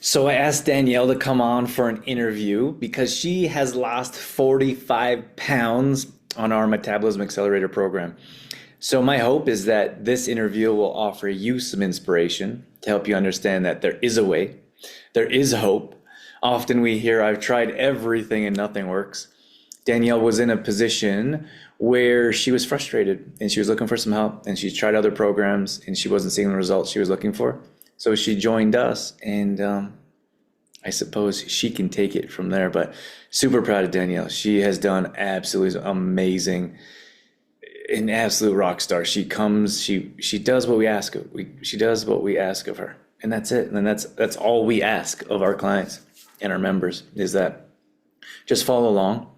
So I asked Danielle to come on for an interview because she has lost 45 pounds on our Metabolism Accelerator program. So my hope is that this interview will offer you some inspiration to help you understand that there is a way, there is hope. Often we hear, I've tried everything and nothing works. Danielle was in a position where she was frustrated and she was looking for some help, and she tried other programs and she wasn't seeing the results she was looking for. So she joined us, and I suppose she can take it from there. But super proud of Danielle. She has done absolutely amazing, an absolute rock star. She comes, she does what we ask of. She does what we ask of her, and that's it. And that's all we ask of our clients and our members, is that just follow along,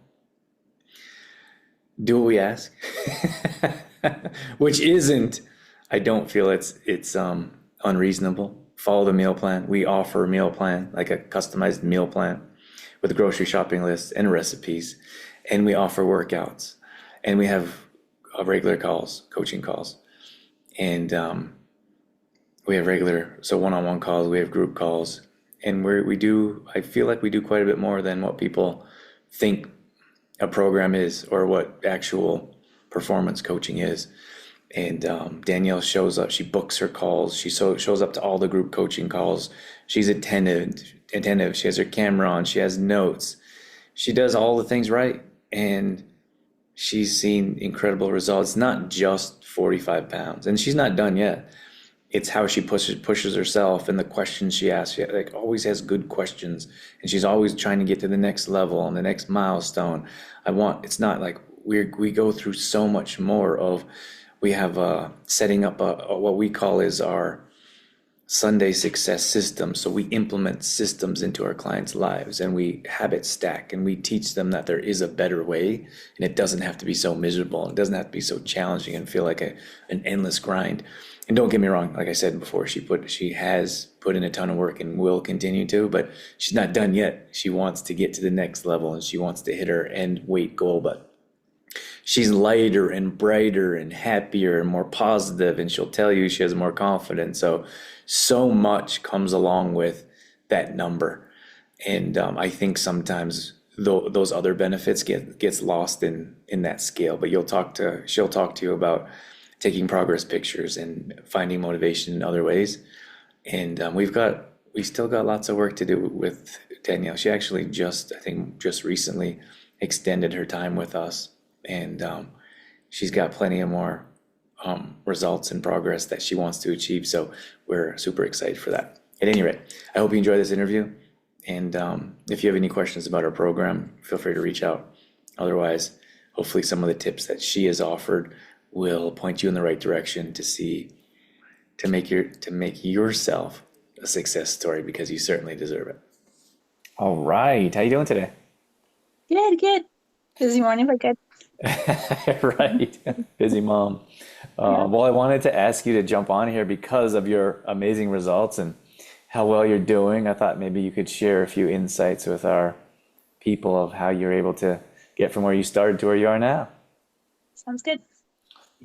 do what we ask, which isn't. I don't feel it's unreasonable. Follow the meal plan. We offer a meal plan, like a customized meal plan with grocery shopping lists and recipes. And we offer workouts. And we have regular calls, coaching calls. And we have regular, so one-on-one calls, we have group calls. And I feel like we do quite a bit more than what people think a program is, or what actual performance coaching is. And Danielle shows up. She books her calls. She shows up to all the group coaching calls. She's attentive. She has her camera on. She has notes. She does all the things right, and she's seen incredible results. Not just 45 pounds, and she's not done yet. It's how she pushes herself, and the questions she asks. She like always has good questions, and she's always trying to get to the next level and the next milestone. It's not like we go through so much more of. We have setting up what we call is our Sunday success system. So we implement systems into our clients' lives, and we habit stack, and we teach them that there is a better way, and it doesn't have to be so miserable. It doesn't have to be so challenging and feel like an endless grind. And don't get me wrong, like I said before, she has put in a ton of work and will continue to, but she's not done yet. She wants to get to the next level, and she wants to hit her end weight goal, but she's lighter and brighter and happier and more positive, and she'll tell you she has more confidence. So much comes along with that number. And I think sometimes those other benefits gets lost in that scale. But she'll talk to you about taking progress pictures and finding motivation in other ways. And we still got lots of work to do with Danielle. She actually I think just recently extended her time with us. And she's got plenty of more results and progress that she wants to achieve. So we're super excited for that. At any rate, I hope you enjoy this interview. And if you have any questions about our program, feel free to reach out. Otherwise, hopefully some of the tips that she has offered will point you in the right direction to make yourself a success story, because you certainly deserve it. All right. How you doing today? Good. Busy morning, but good. Right. Busy mom. Yeah. Well, I wanted to ask you to jump on here because of your amazing results and how well you're doing. I thought maybe you could share a few insights with our people of how you're able to get from where you started to where you are now. Sounds good.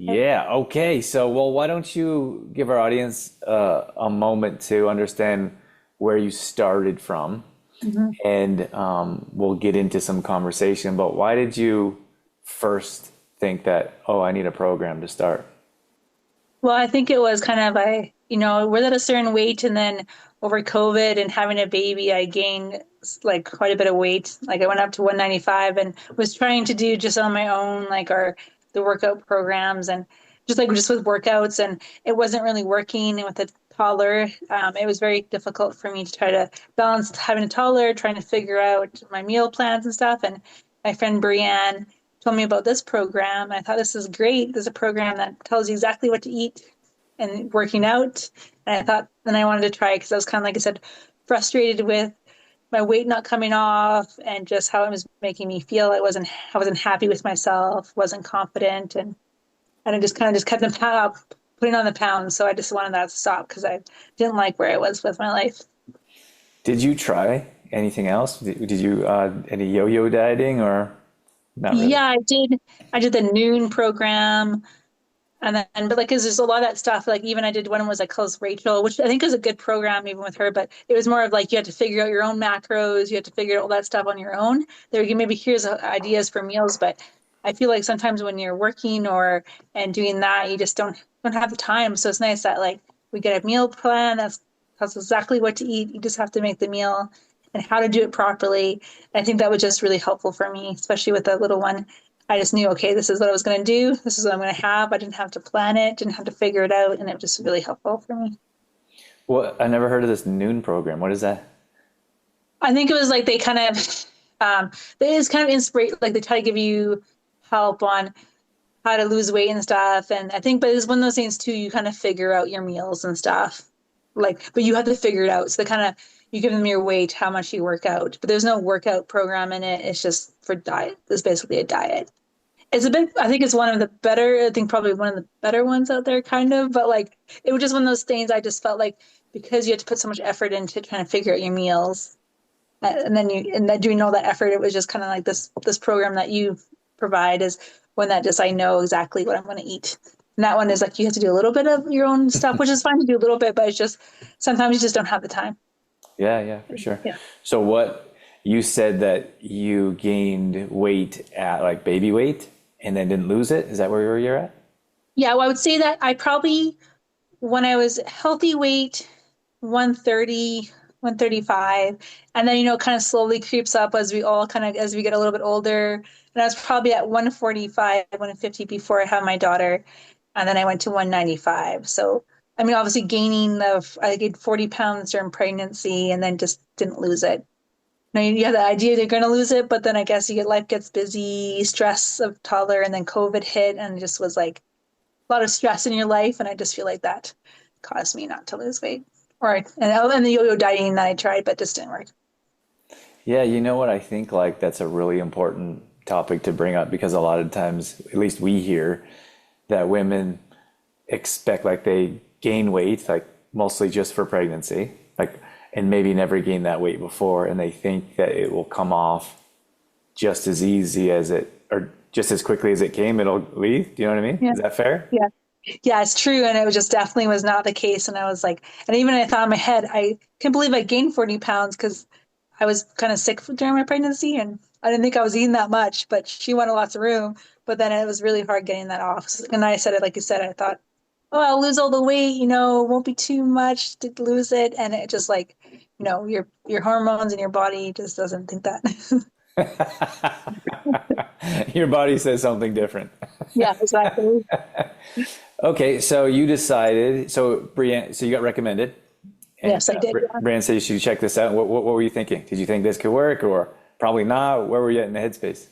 Okay. Yeah. Okay. So, well, why don't you give our audience a moment to understand where you started from, Mhm. and we'll get into some conversation. But why did you first think that, oh, I need a program to start? Well, I think it was kind of we're at a certain weight, and then over COVID and having a baby, I gained like quite a bit of weight. Like I went up to 195 and was trying to do just on my own, like the workout programs and just with workouts, and it wasn't really working. And with a toddler, it was very difficult for me to try to balance having a toddler, trying to figure out my meal plans and stuff. And my friend Brienne told me about this program. I thought this is great. There's a program that tells you exactly what to eat and working out. And I thought, then I wanted to try it because I was kind of, like I said, frustrated with my weight not coming off and just how it was making me feel. I wasn't happy with myself, wasn't confident, and I just kind of just kept putting on the pounds. So I just wanted that to stop because I didn't like where I was with my life. Did you try anything else? Did you any yo-yo dieting or not really? Yeah, I did. I did the noon program. And then, but like, cause there's a lot of that stuff. Like even I did one was like called Rachel, which I think is a good program even with her, but it was more of like you had to figure out your own macros, you had to figure out all that stuff on your own. There you maybe here's ideas for meals, but I feel like sometimes when you're working or and doing that, you just don't have the time. So it's nice that like we get a meal plan that's exactly what to eat. You just have to make the meal and how to do it properly. And I think that was just really helpful for me, especially with the little one. I just knew, okay, this is what I was going to do. This is what I'm going to have. I didn't have to plan it, didn't have to figure it out. And it was just really helpful for me. Well, I never heard of this noon program. What is that? I think it was like they kind of, they is kind of inspire, like they try to give you help on how to lose weight and stuff. And I think, but it's one of those things too, you kind of figure out your meals and stuff. Like, but you have to figure it out. So they kind of, you give them your weight, how much you work out, but there's no workout program in it. It's just for diet. It's basically a diet. It's a bit, I think it's one of the better, I think probably one of the better ones out there, kind of. But like, it was just one of those things I just felt like because you had to put so much effort into trying to figure out your meals, and then and that doing all that effort, it was just kind of like this program that you provide is one that just I know exactly what I'm going to eat. And that one is like you have to do a little bit of your own stuff, which is fine to do a little bit, but it's just sometimes you just don't have the time. Yeah, yeah, for sure. Yeah. So what you said that you gained weight at like baby weight and then didn't lose it? Is that where you're at? Yeah, well, I would say that I probably when I was healthy weight, 130, 135, and then kind of slowly creeps up as we all kind of as we get a little bit older. And I was probably at 145, 150 before I had my daughter, and then I went to 195. So I mean, obviously I gained 40 pounds during pregnancy, and then just didn't lose it. Now you have the idea they're going to lose it, but then I guess life gets busy, stress of toddler, and then COVID hit, and it just was like a lot of stress in your life, and I just feel like that caused me not to lose weight. And the yo-yo dieting that I tried, but just didn't work. Yeah, you know what? I think like that's a really important topic to bring up because a lot of times, at least we hear that women expect like they gain weight, like mostly just for pregnancy, like, and maybe never gained that weight before, and they think that it will come off just as easy as it, or just as quickly as it came, it'll leave. Do you know what I mean? Yeah, Is that fair? yeah, yeah. It's true, and it was just definitely was not the case. And I was like, and even I thought in my head, I can't believe I gained 40 pounds because I was kind of sick during my pregnancy, and I didn't think I was eating that much. But she wanted lots of room. But then it was really hard getting that off. And I said it like you said. I thought, oh, I'll lose all the weight. It won't be too much to lose it. And it just like, your hormones and your body just doesn't think that. Your body says something different. Yeah, exactly. Okay, so you decided, so Brienne, so you got recommended, and Yes, I did. Yeah. Brienne said you should check this out. What were you thinking? Did you think this could work, or probably not? Where were you at in the headspace?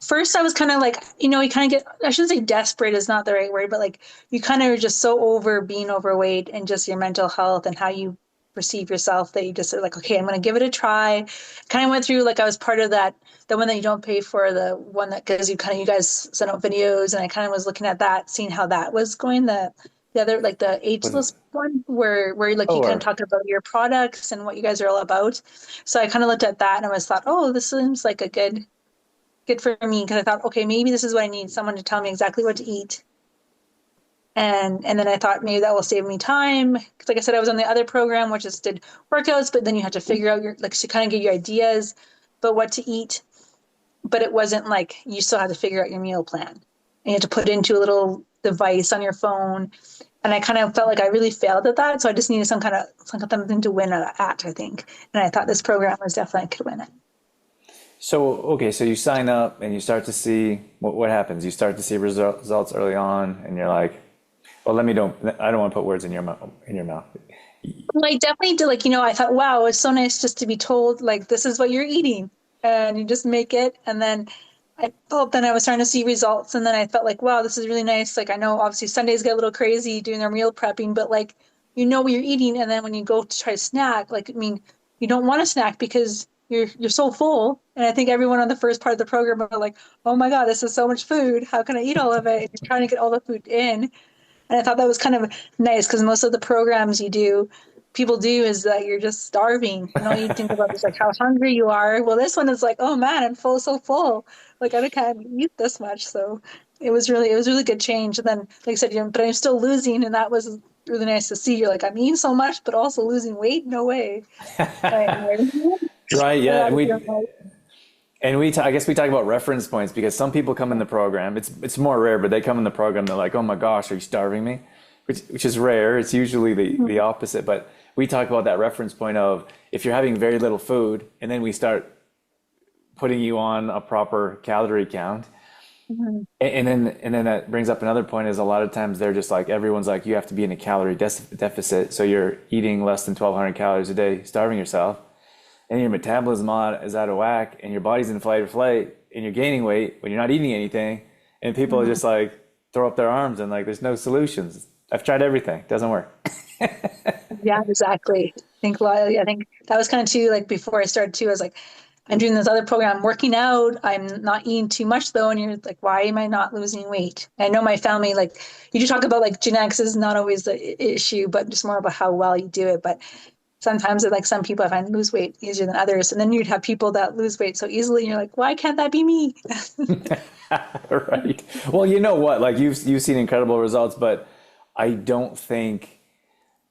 First, I was kind of like, you kind of get, I shouldn't say desperate is not the right word, but like you kind of are just so over being overweight and just your mental health and how you perceive yourself that you just are like, okay, I'm going to give it a try. Kind of went through, like, I was part of that, the one that you don't pay for, the one that, because you guys sent out videos, and I kind of was looking at that, seeing how that was going. The other, like the Was it? ageless one, where like you kind of Or talk about your products and what you guys are all about. So I kind of looked at that and I was thought, oh, this seems like a good for me, because I thought, okay, maybe this is what I need, someone to tell me exactly what to eat. And then I thought maybe that will save me time. Because like I said, I was on the other program, which just did workouts, but then you had to figure out like she kind of give you ideas, but what to eat. But it wasn't like you still had to figure out your meal plan. And you had to put it into a little device on your phone. And I kind of felt like I really failed at that. So I just needed something to win at, I think. And I thought this program was definitely could win it. so okay, so you sign up and you start to see what happens. You start to see results early on, and you're like, well, I don't want to put words in your mouth. In your mouth. Like definitely did, like, I thought, wow, it's so nice just to be told like this is what you're eating and you just make it. And then then I was starting to see results, and then I felt like, wow, this is really nice. Like I know obviously Sundays get a little crazy doing their meal prepping, but like you know what you're eating, and then when you go to try to snack, like I mean, you don't want to snack because you're so full. And I think everyone on the first part of the program are like, oh my God, this is so much food. How can I eat all of it? And you're trying to get all the food in. And I thought that was kind of nice because most of the programs people do is that you're just starving. And all you think about is like how hungry you are. Well, this one is like, oh man, I'm full, so full. Like I can't eat this much. So it was really good change. And then, like I said, but I'm still losing, and that was really nice to see. You're like, I'm eating so much, but also losing weight. No way. Right. Right, And yeah, that was your life. I guess we talk about reference points because some people come in the program. It's more rare, but they come in the program. They're like, "Oh my gosh, are you starving me?" Which is rare. It's usually the opposite. But we talk about that reference point of if you're having very little food, and then we start putting you on a proper calorie count, Mhm. and then that brings up another point is a lot of times they're just like everyone's like you have to be in a calorie deficit, so you're eating less than 1,200 calories a day, starving yourself, and your metabolism is out of whack, and your body's in fight or flight, and you're gaining weight when you're not eating anything, and people are Mhm. just like throw up their arms and like there's no solutions. I've tried everything, doesn't work. Yeah, exactly. I think that was kind of too, like before I started too, I was like, I'm doing this other program, working out. I'm not eating too much though. And you're like, why am I not losing weight? I know my family, like you do talk about like genetics is not always the issue, but just more about how well you do it. But sometimes like some people I find lose weight easier than others. And then you'd have people that lose weight so easily. And you're like, why can't that be me? Right. Well, you know what? Like you've seen incredible results, but I don't think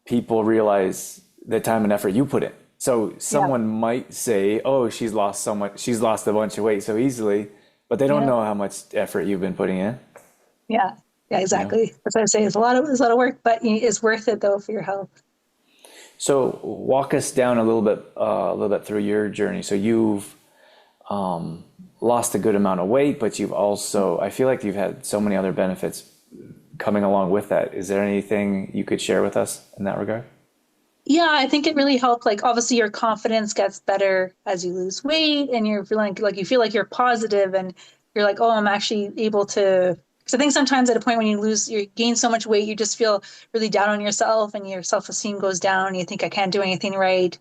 people realize the time and effort you put in. So Yeah. someone might say, "Oh, she's lost a bunch of weight so easily," but they don't Yeah. know how much effort you've been putting in, Yeah. Yeah, you know? exactly. That's what I'm saying. It's a lot of work, but it's worth it though for your health. So walk us down a little bit through your journey. So you've lost a good amount of weight, but you've also, I feel like you've had so many other benefits coming along with that. Is there anything you could share with us in that regard? Yeah, I think it really helped. Like, obviously, your confidence gets better as you lose weight, and you're feeling like you feel like you're positive, and you're like, oh, I'm actually able to. Because I think sometimes at a point when you gain so much weight, you just feel really down on yourself, and your self-esteem goes down. And you think I can't do anything right,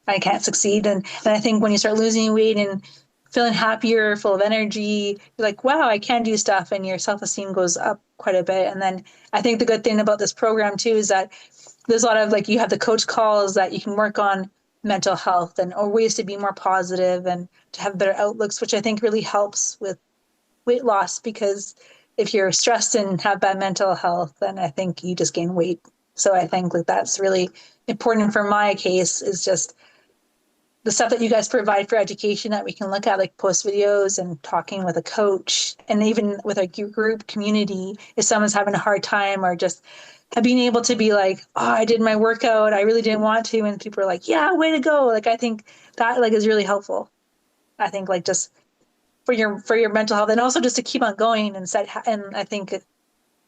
I can't succeed, and I think when you start losing weight and feeling happier, full of energy, you're like, wow, I can do stuff, and your self-esteem goes up quite a bit. And then I think the good thing about this program too is that there's a lot of like you have the coach calls that you can work on mental health and or ways to be more positive and to have better outlooks, which I think really helps with weight loss because if you're stressed and have bad mental health, then I think you just gain weight. So I think like that's really important for my case is just the stuff that you guys provide for education that we can look at, like post videos and talking with a coach, and even with a group community, if someone's having a hard time or just being able to be like, oh, I did my workout, I really didn't want to, and people are like, yeah, way to go. Like I think that like is really helpful. I think like just for your mental health and also just to keep on going and set and I think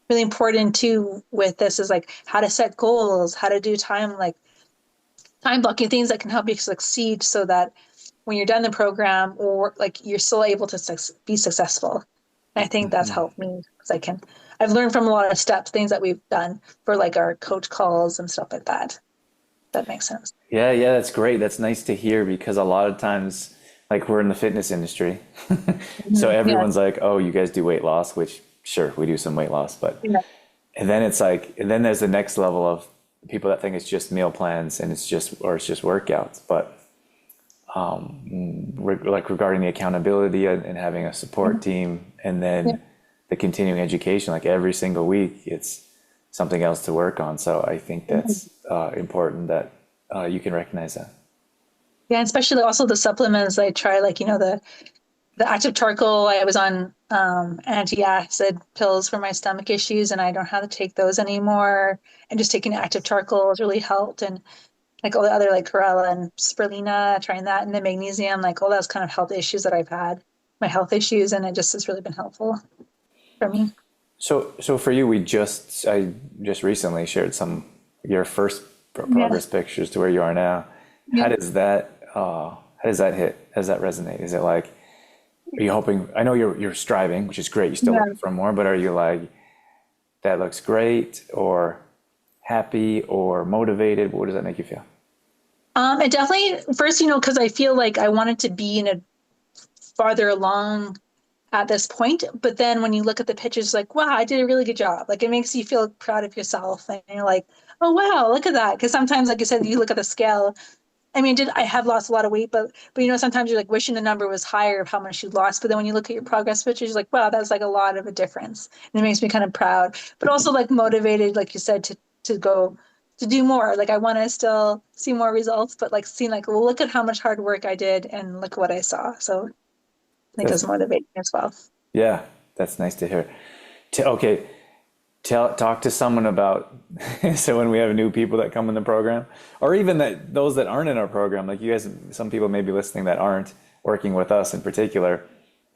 really important too with this is like how to set goals, how to do time blocking things that can help you succeed so that when you're done the program or like you're still able to be successful. And I think that's helped me because I've learned from a lot of steps, things that we've done for like our coach calls and stuff like that. That makes sense. Yeah, yeah, that's great. That's nice to hear because a lot of times, like we're in the fitness industry, so Yeah. everyone's like, "Oh, you guys do weight loss," which sure, we do some weight loss, but Yeah. and then it's like, and then there's the next level of people that think it's just meal plans and it's just workouts. But like regarding the accountability and having a support team, and Yeah. then the continuing education, like every single week, it's something else to work on. So I think that's important that you can recognize that. Yeah. And especially also the supplements I try, like, the active charcoal, I was on anti-acid pills for my stomach issues and I don't have to take those anymore. And just taking active charcoal has really helped. And like all the other like chlorella and spirulina, trying that and the magnesium, like all those kind of health issues that I've had, my health issues, and it just has really been helpful for me. So for you, I just recently shared some your first Yeah. progress pictures to where you are now. Yeah. How does that hit? How does that resonate? Is it like, are you hoping? I know you're striving, which is great. You're still Yeah. looking for more, but are you like, that looks great, or happy, or motivated? What does that make you feel? It definitely first, because I feel like I wanted to be in a farther along at this point. But then when you look at the pictures, like, wow, I did a really good job. Like it makes you feel proud of yourself. And you're like, oh, wow, look at that. Because sometimes, like you said, you look at the scale I mean, I have lost a lot of weight, but sometimes you're like wishing the number was higher of how much you lost. But then when you look at your progress pictures, you're like, wow, that's like a lot of a difference. And it makes me kind of proud, but also like motivated, like you said, to go to do more. Like I want to still see more results, but like seeing like, well, look at how much hard work I did and look what I saw. So I think That's, that's motivating as well. yeah, that's nice to hear. Okay, talk to someone about so when we have new people that come in the program, or even those that aren't in our program, like you guys, some people may be listening that aren't working with us in particular,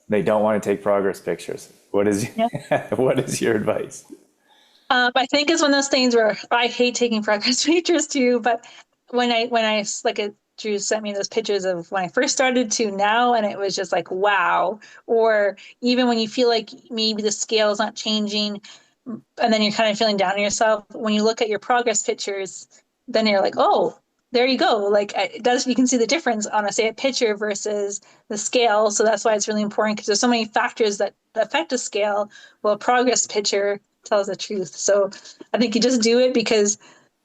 they don't want to take progress pictures. What is Yeah. what is your advice? I think it's one of those things where I hate taking progress pictures too, but when I like Drew sent me those pictures of when I first started to now, and it was just like, wow. Or even when you feel like maybe the scale is not changing, and then you're kind of feeling down on yourself, when you look at your progress pictures, then you're like, oh, there you go. Like it does, you can see the difference on a, say, a picture versus the scale. So that's why it's really important, because there's so many factors that affect a scale. Well, a progress picture tells the truth. So I think you just do it because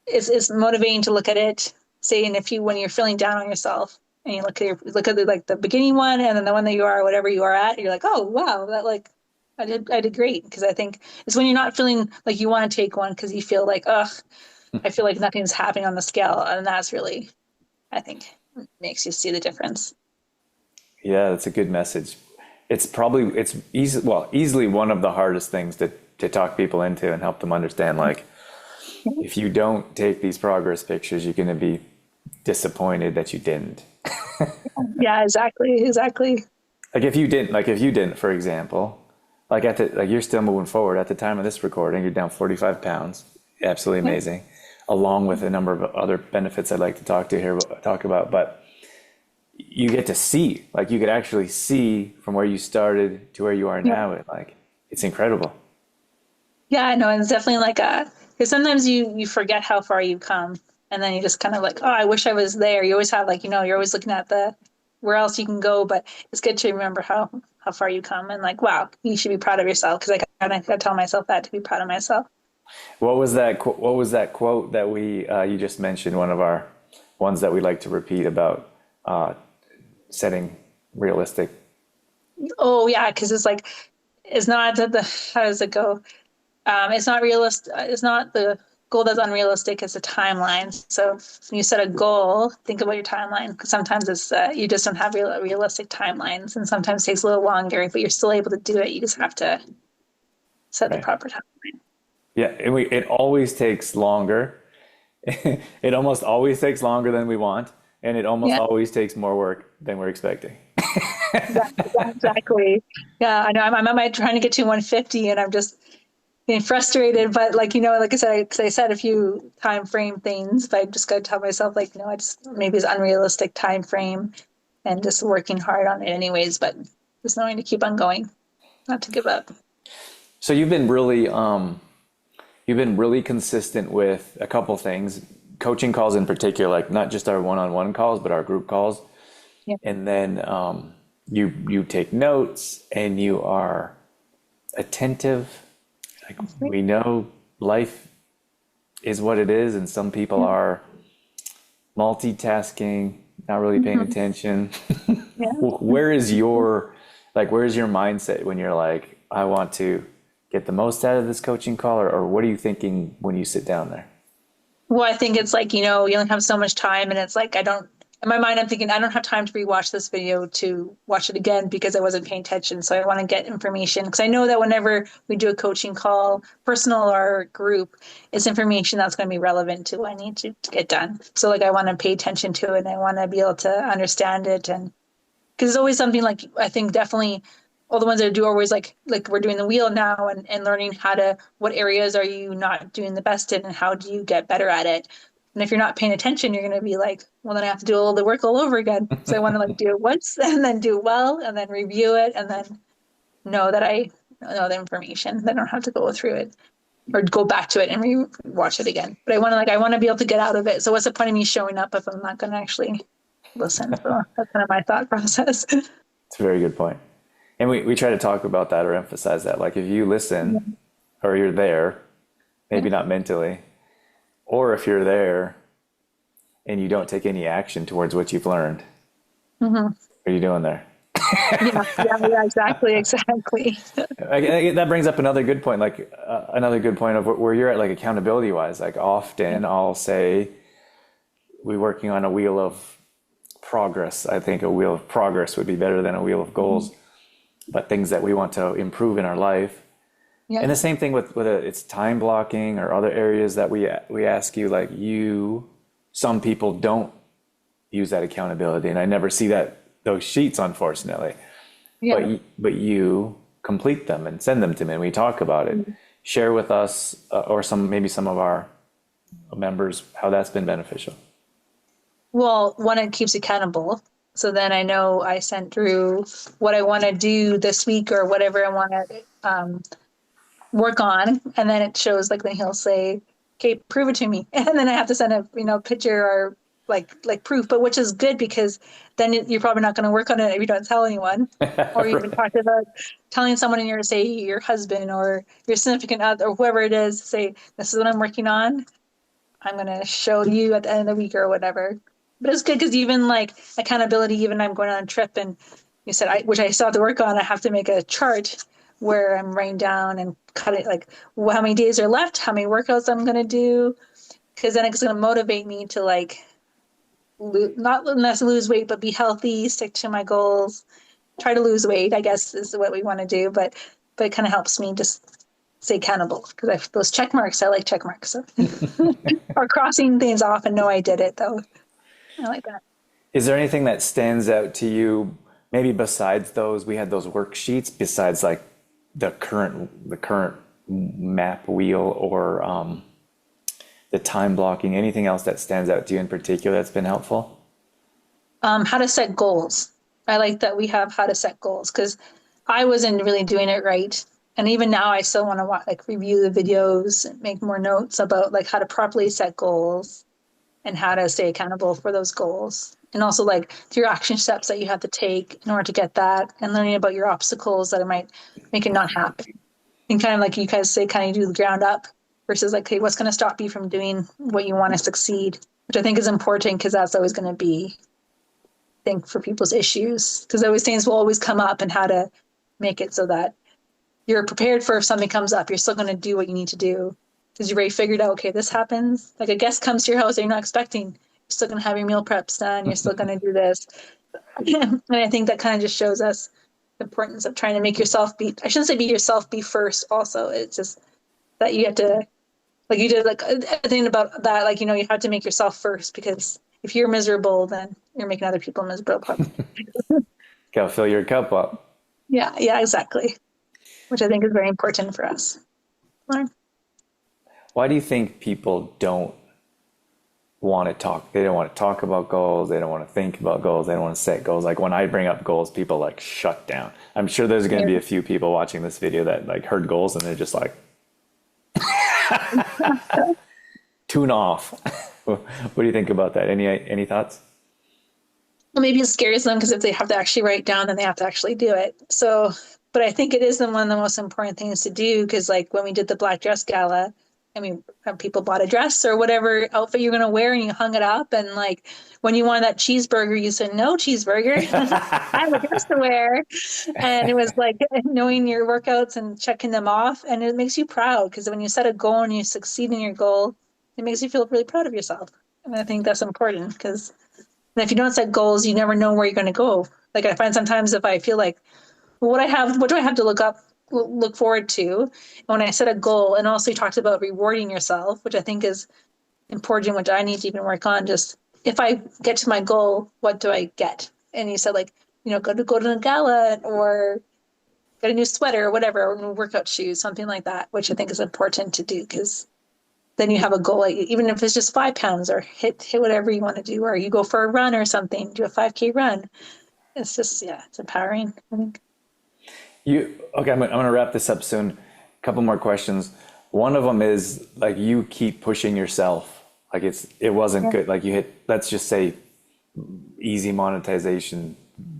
it's motivating to look at it. Say, and if you, when you're feeling down on yourself and you look at the, like the beginning one and then the one that you are, whatever you are at, you're like, oh wow, that like I did great. Because I think it's when you're not feeling like you want to take one because you feel like, ugh, I feel like nothing's happening on the scale, and that's really, I think, makes you see the difference. Yeah, that's a good message. It's easily one of the hardest things to talk people into and help them understand. Like, if you don't take these progress pictures, you're going to be disappointed that you didn't. Yeah, exactly. Like if you didn't, for example, like you're still moving forward at the time of this recording, you're down 45 pounds. Absolutely Yeah. amazing. Along with a number of other benefits I'd like to talk about, but you get to see, like you could actually see from where you started to where you are Yeah. now. It's incredible. Yeah, I know. It's definitely like because sometimes you forget how far you've come, and then you just kind of like, oh, I wish I was there. You always have like, you're always looking at the where else you can go, but it's good to remember how far you come, and like, wow, you should be proud of yourself, because I tell myself that, to be proud of myself. What was that quote that we you just mentioned? One of our ones that we like to repeat about setting realistic. Oh yeah, because it's like it's not the how does it go? It's not realistic. It's not the goal that's unrealistic. It's a timeline. So when you set a goal, think about your timeline. Because sometimes it's you just don't have realistic timelines, and sometimes it takes a little longer, but you're still able to do it. You just have to set the Right. proper time. Yeah, it always takes longer. It almost always takes longer than we want, and it almost Yeah, always takes more work than we're expecting. exactly. Yeah, I know. I'm at my trying to get to 150, and I'm just being frustrated. But like like I said, because I said a few time frame things, but I just got to tell myself like, no, I just maybe it's unrealistic time frame, and just working hard on it anyways. But just knowing to keep on going, not to give up. So you've been really consistent with a couple things, coaching calls in particular, like not just our one-on-one calls, but our group calls. Yeah. And then you take notes and you are attentive. Like we know life is what it is, and some people Yeah. are multitasking, not really paying Mhm. attention. Yeah. Where's your mindset when you're like, I want to get the most out of this coaching call, or what are you thinking when you sit down there? Well, I think it's like, you only have so much time, and it's like, in my mind, I'm thinking, I don't have time to rewatch this video to watch it again because I wasn't paying attention. So I want to get information, because I know that whenever we do a coaching call, personal or group, it's information that's going to be relevant to what I need to get done. So like, I want to pay attention to it, and I want to be able to understand it. And because it's always something like, I think definitely all the ones that I do are always like we're doing the wheel now, and learning what areas are you not doing the best in, and how do you get better at it. And if you're not paying attention, you're going to be like, well, then I have to do all the work all over again. So I want to like do it once and then do well and then review it, and then know that I know the information. Then I don't have to go through it or go back to it and watch it again. But I want to be able to get out of it. So what's the point of me showing up if I'm not going to actually listen? So that's kind of my thought process. It's a very good point. And we try to talk about that or emphasize that. Like if you listen or you're there, Yeah. maybe not mentally, or if you're there, and you don't take any action towards what you've learned. Hmm. What are you doing there? Yeah, yeah, yeah, exactly, exactly. That brings up another good point, like another good point of where you're at, like accountability wise. Like often I'll say, we're working on a wheel of progress. I think a wheel of progress would be better than a wheel of Mhm. goals, but things that we want to improve in our life. Yeah, And the same thing with it's time blocking or other areas that we ask you, like some people don't use that accountability, and I never see those sheets, unfortunately. yeah. But you complete them and send them to me, and we talk about it. Mhm. Share with us, or maybe some of our members, how that's been beneficial. Well, one, it keeps accountable. So then I know I sent through what I want to do this week or whatever I want to work on, and then it shows like then he'll say, "Okay, prove it to me," and then I have to send a picture or like proof, but which is good because then you're probably not going to work on it if you don't tell anyone, or you even Right. talk about telling someone in your say your husband or your significant other or whoever it is, say this is what I'm working on. I'm going to show you at the end of the week or whatever. But it's good because even like accountability, even I'm going on a trip and you said, which I still have to work on, I have to make a chart where I'm writing down and cut it like how many days are left, how many workouts I'm going to do. Because then it's going to motivate me to like not necessarily lose weight, but be healthy, stick to my goals, try to lose weight, I guess is what we want to do. But it kind of helps me just stay accountable because I those check marks, I like check marks. So. Or crossing things off and know I did it though. I like that. Is there anything that stands out to you, maybe besides those? We had those worksheets, besides like the current map wheel or the time blocking. Anything else that stands out to you in particular that's been helpful? How to set goals. I like that we have how to set goals because I wasn't really doing it right. And even now I still want to like review the videos and make more notes about like how to properly set goals and how to stay accountable for those goals. And also like your action steps that you have to take in order to get that and learning about your obstacles that it might make it not happen. And kind of like you guys say, kind of do the ground up versus like, okay, what's going to stop you from doing what you want to succeed, which I think is important because that's always going to be, I think, for people's issues because always things will always come up and how to make it so that you're prepared for if something comes up, you're still going to do what you need to do because you've already figured out, okay, this happens. Like a guest comes to your house that you're not expecting, you're still going to have your meal preps done. You're still going to do this. And I think that kind of just shows us the importance of trying to make yourself be, I shouldn't say be yourself, be first also. It's just that you have to like you did like everything about that like you have to make yourself first because if you're miserable then you're making other people miserable probably. Gotta fill your cup up. Yeah, yeah, exactly, which I think is very important for us learn. Why do you think people don't want to talk? They don't want to talk about goals. They don't want to think about goals. They don't want to set goals. Like when I bring up goals, people like shut down. I'm sure there's going to Yeah. be a few people watching this video that like heard goals and they're just like, tune off. What do you think about that? Any thoughts? Well, maybe it scares them because if they have to actually write down then they have to actually do it, so but I think it is one of the most important things to do because like when we did the black dress gala, I mean people bought a dress or whatever outfit you're going to wear and you hung it up and like when you wanted that cheeseburger you said no cheeseburger. I have a dress to wear. And it was like knowing your workouts and checking them off. And it makes you proud because when you set a goal and you succeed in your goal, it makes you feel really proud of yourself. And I think that's important because if you don't set goals, you never know where you're going to go. Like I find sometimes if I feel like, well, what do I have to look forward to? And when I set a goal, and also you talked about rewarding yourself, which I think is important, which I need to even work on. Just if I get to my goal, what do I get? And you said like, go to a gala or get a new sweater or whatever, or new workout shoes, something like that, which I think is important to do because then you have a goal, like, even if it's just 5 pounds or hit whatever you want to do, or you go for a run or something, do a 5K run. It's just, yeah, it's empowering, I think. Okay, I'm gonna wrap this up soon. A couple more questions. One of them is like you keep pushing yourself. Like it wasn't Yeah. good. Like you hit, let's just say easy monetization,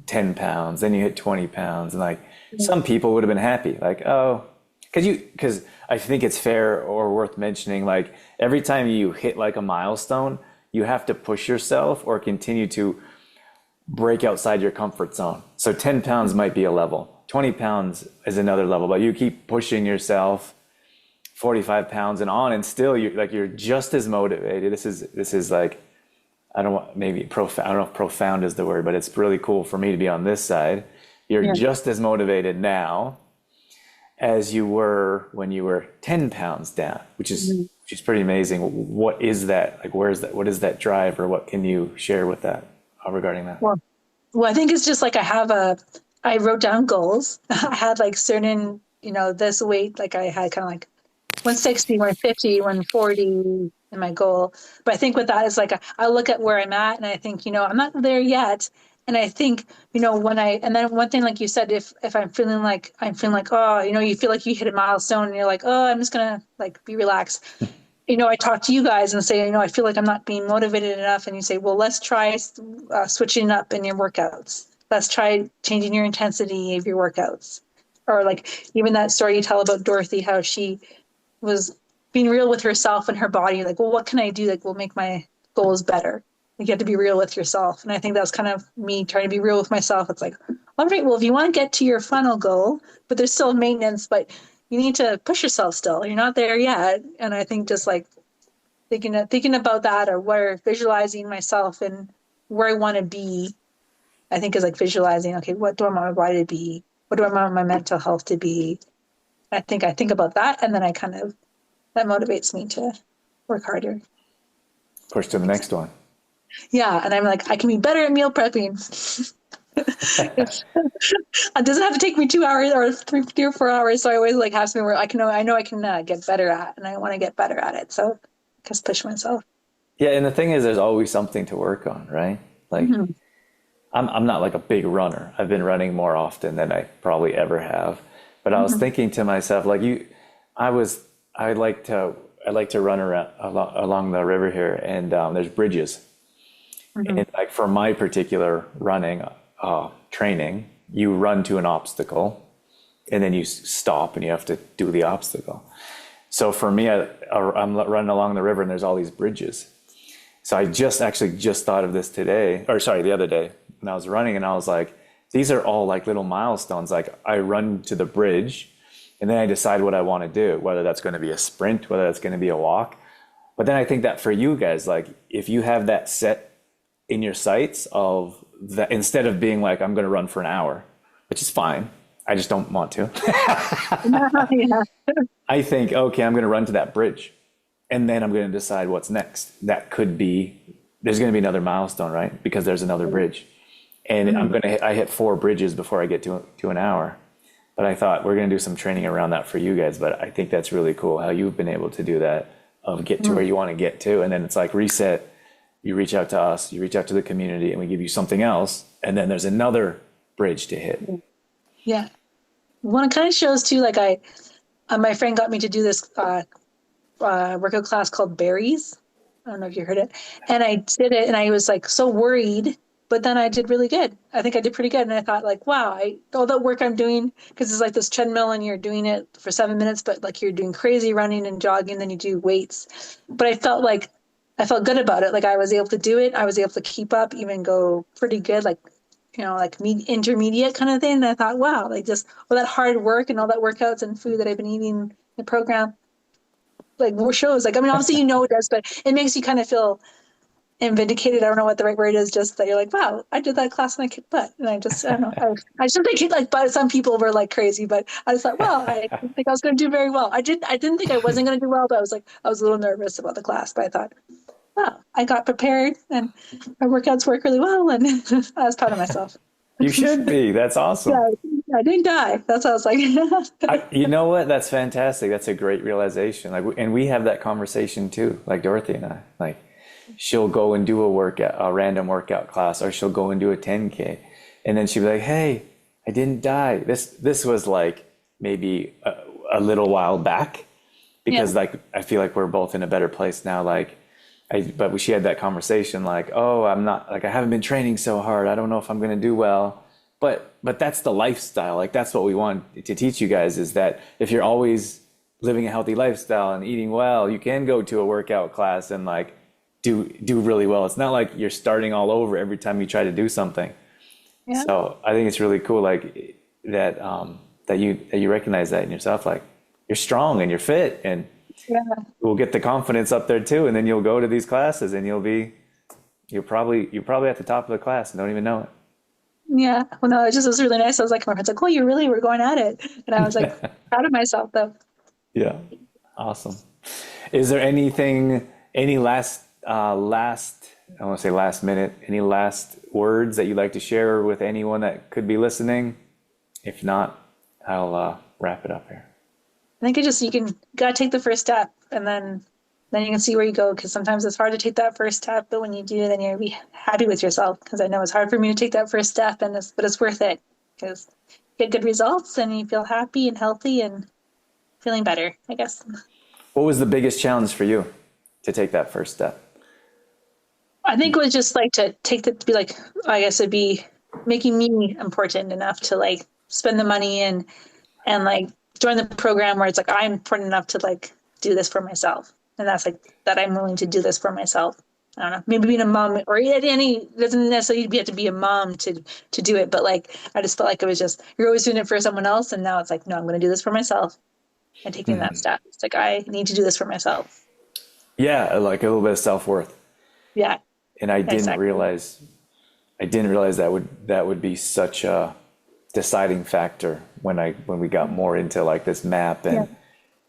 10 pounds, then you hit 20 pounds. And like some people would have been happy. Like, oh, because I think it's fair or worth mentioning, like every time you hit like a milestone, you have to push yourself or continue to break outside your comfort zone. So 10 pounds might be a level, 20 pounds is another level, but you keep pushing yourself 45 pounds and on, and still you're just as motivated. This is like, I don't want, maybe profound, I don't know if profound is the word, but it's really cool for me to be on this side. You're just as motivated now as you were when you were 10 pounds down, which is pretty amazing. What is that? Like, where is that? What is that drive, or what can you share with that regarding that? Well, I think it's just like I wrote down goals. I had like certain, this weight, like I had kind of like 160, 150, 140 in my goal. But I think with that is like, I look at where I'm at and I think, I'm not there yet. And I think, and then one thing, like you said, if I'm feeling like, oh, you feel like you hit a milestone and you're like, oh, I'm just going to like be relaxed. I talk to you guys and say, I feel like I'm not being motivated enough. And you say, well, let's try switching up in your workouts. Let's try changing your intensity of your workouts. Or like even that story you tell about Dorothy, how she was being real with herself and her body. Like, well, what can I do that will make my goals better? Like, you have to be real with yourself. And I think that's kind of me trying to be real with myself. It's like, all right, well, if you want to get to your final goal, but there's still maintenance, but you need to push yourself still. You're not there yet. And I think just like thinking about that, or where visualizing myself and where I want to be, I think is like visualizing, okay, what do I want my body to be? What do I want my mental health to be? I think about that. And then that motivates me to work harder. Push to the next one. Yeah. And I'm like, I can be better at meal prepping. It doesn't have to take me 2 hours or 3 or 4 hours. So I always like have something where I know I can get better at, and I want to get better at it. So just push myself. Yeah, and the thing is, there's always something to work on, right? Like, I'm not like a big runner. I've been running more often than I probably ever have. But I was thinking to myself, like I like to run around along the river here, and there's bridges. And like for my particular running training, you run to an obstacle, and then you stop and you have to do the obstacle. So for me, I'm running along the river, and there's all these bridges. So I just thought of this the other day when I was running, and I was like, these are all like little milestones. Like I run to the bridge, and then I decide what I want to do, whether that's going to be a sprint, whether that's going to be a walk. But then I think that for you guys, like if you have that set in your sights of that, instead of being like, I'm going to run for an hour, which is fine. I just don't want to. Yeah. I think, okay, I'm going to run to that bridge, and then I'm going to decide what's next. That could be, there's going to be another milestone, right? Because there's another bridge. And I hit 4 bridges before I get to an hour. But I thought we're going to do some training around that for you guys. But I think that's really cool how you've been able to do that, of get to where you want to get to. And then it's like reset. You reach out to us, you reach out to the community, and we give you something else. And then there's another bridge to hit. Yeah. Well, it kind of shows too, like my friend got me to do this workout class called Berries. I don't know if you heard it. And I did it, and I was like so worried, but then I did really good. I think I did pretty good. And I thought like, wow, all that work I'm doing, because it's like this treadmill and you're doing it for 7 minutes, but like you're doing crazy running and jogging, then you do weights. But I felt good about it. Like I was able to do it. I was able to keep up, even go pretty good, like, like intermediate kind of thing. And I thought, wow, like just all that hard work and all that workouts and food that I've been eating in the program, like more shows. Like, I mean, obviously, it does, but it makes you kind of feel vindicated. I don't know what the right word is, just that you're like, wow, I did that class and I kicked butt. And I don't know. I shouldn't think like butt. Some people were like crazy, but I just thought, well, I didn't think I was going to do very well. I didn't think I wasn't going to do well, but I was a little nervous about the class, but I thought, wow, I got prepared and my workouts work really well. And I was proud of myself. You should be. That's awesome. Yeah, I didn't die. That's what I was like. You know what? That's fantastic. That's a great realization. Like, and we have that conversation too. Like Dorothy and I. Like, she'll go and do a random workout class, or she'll go and do a 10K, and then she'll be like, "Hey, I didn't die." This was like maybe a little while back, because like I feel like we're both in a better place now. Like, but she had that conversation like, "Oh, I'm not like I haven't been training so hard. I don't know if I'm going to do well." But that's the lifestyle. Like that's what we want to teach you guys, is that if you're always living a healthy lifestyle and eating well, you can go to a workout class and like do really well. It's not like you're starting all over every time you try to do something. Yeah. So I think it's really cool, like that that you recognize that in yourself, like you're strong and you're fit, and Yeah. we'll get the confidence up there too, and then you'll go to these classes and you're probably at the top of the class and don't even know Yeah. Well, no, it was really nice. I was like, my friend's like, oh, you really were going at it. And I was like, it. proud of myself though. Yeah, awesome. Is there any last, I want to say last minute, any last words that you'd like to share with anyone that could be listening? If not, I'll wrap it up here. I think you gotta take the first step, and then you can see where you go. Because sometimes it's hard to take that first step, but when you do, then you'll be happy with yourself. Because I know it's hard for me to take that first step, but it's worth it because you get good results and you feel happy and healthy and feeling better, I guess. What was the biggest challenge for you to take that first step? I think it was just like to be like, I guess it'd be making me important enough to like spend the money and like join the program where it's like I'm important enough to like do this for myself. And that's like that I'm willing to do this for myself. I don't know, maybe being a mom or any doesn't necessarily have to be a mom to do it, but like I just felt like it was just you're always doing it for someone else, and now it's like no, I'm going to do this for myself and taking that step. It's like I need to do this for myself. Yeah, like a little bit of self-worth. Yeah, And I didn't exactly. realize that would be such a deciding factor when we got more into like this map Yeah. and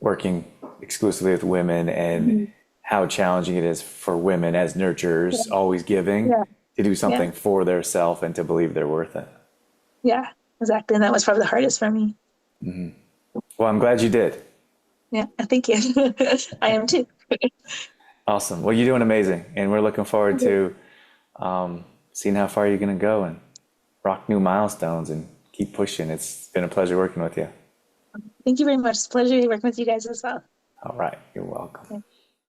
working exclusively with women, and Mhm. how challenging it is for women as nurturers, always giving, Yeah. to do Yeah. something for their self and to believe they're worth it. Yeah. Exactly. And that was probably the hardest for me. Well, I'm glad you did. Yeah. Thank you. I am too. Awesome. Well, you're doing amazing, and we're looking forward to seeing how far you're going to go and rock new milestones and keep pushing. It's been a pleasure working with you. Thank you very much. It's a pleasure working with you guys as well. All right. You're welcome.